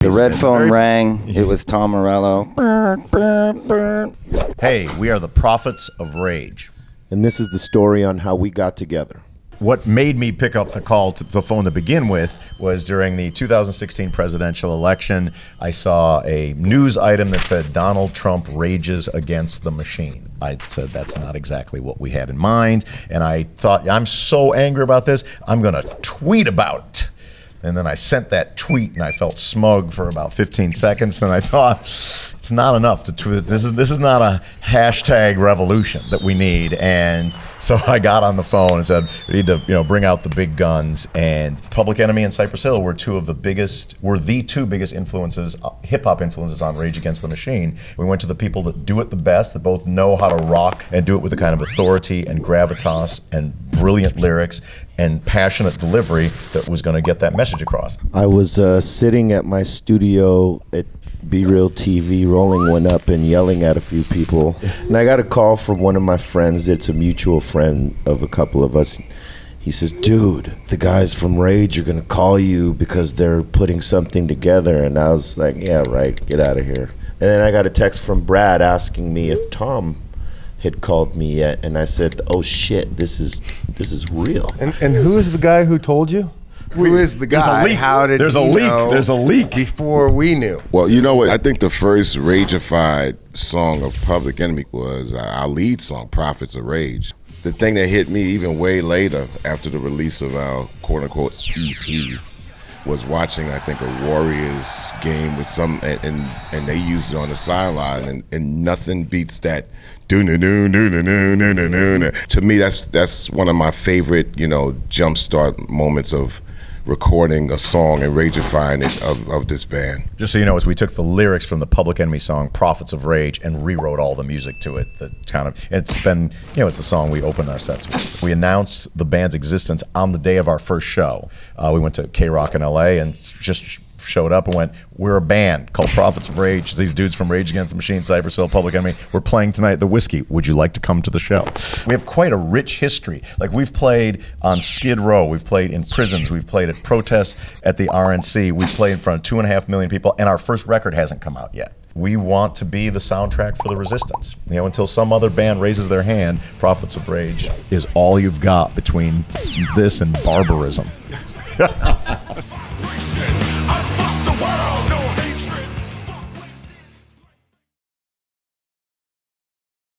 The red phone rang. It was Tom Morello. Hey, we are the Prophets of Rage. And this is the story on how we got together. What made me pick up the phone to begin with was during the 2016 presidential election, I saw a news item that said Donald Trump rages against the machine. I said that's not exactly what we had in mind, and I thought, I'm so angry about this, I'm going to tweet about it. And then I sent that tweet, and I felt smug for about 15 seconds, and I thought, it's not enough to tweet. This is not a hashtag revolution that we need. And so I got on the phone and said, we need to bring out the big guns. And Public Enemy and Cypress Hill were the two biggest influences, hip-hop influences on Rage Against the Machine. We went to the people that do it the best, that both know how to rock and do it with the kind of authority and gravitas and brilliant lyrics and passionate delivery that was going to get that message across. I was sitting at my studio at Be Real TV, rolling one up and yelling at a few people. And I got a call from one of my friends. It's a mutual friend of a couple of us. He says, dude, the guys from Rage are going to call you because they're putting something together. And I was like, yeah, right, get out of here. And then I got a text from Brad asking me if Tom had called me yet, and I said, oh shit, this is real. And who is the guy who told you? Who is the guy? There's a leak. How did There's a leak. There's a leak before we knew. Well, you know what? I think the first Rageified song of Public Enemy was our lead song, Prophets of Rage. The thing that hit me even way later, after the release of our quote-unquote EP, was watching, I think, a Warriors game with some, and they used it on the sideline, and nothing beats that. To me, that's one of my favorite, jumpstart moments of recording a song and ragifying it of this band. Just so you know, as we took the lyrics from the Public Enemy song "Prophets of Rage" and rewrote all the music to it. It's been, it's the song we opened our sets with. We announced the band's existence on the day of our first show. We went to K-Rock in LA and just showed up and went, we're a band called Prophets of Rage. These dudes from Rage Against the Machine, Cypress Hill, Public Enemy. We're playing tonight at the Whiskey. Would you like to come to the show? We have quite a rich history. Like, we've played on Skid Row. We've played in prisons. We've played at protests at the RNC. We've played in front of 2.5 million people, and our first record hasn't come out yet. We want to be the soundtrack for the resistance. Until some other band raises their hand, Prophets of Rage is all you've got between this and barbarism.